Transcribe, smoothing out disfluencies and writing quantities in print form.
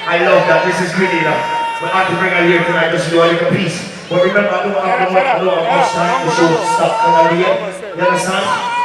I love that. This is really love. We're out to bring her here tonight just to do a little piece. But remember, I don't want much time. The show stop. You understand?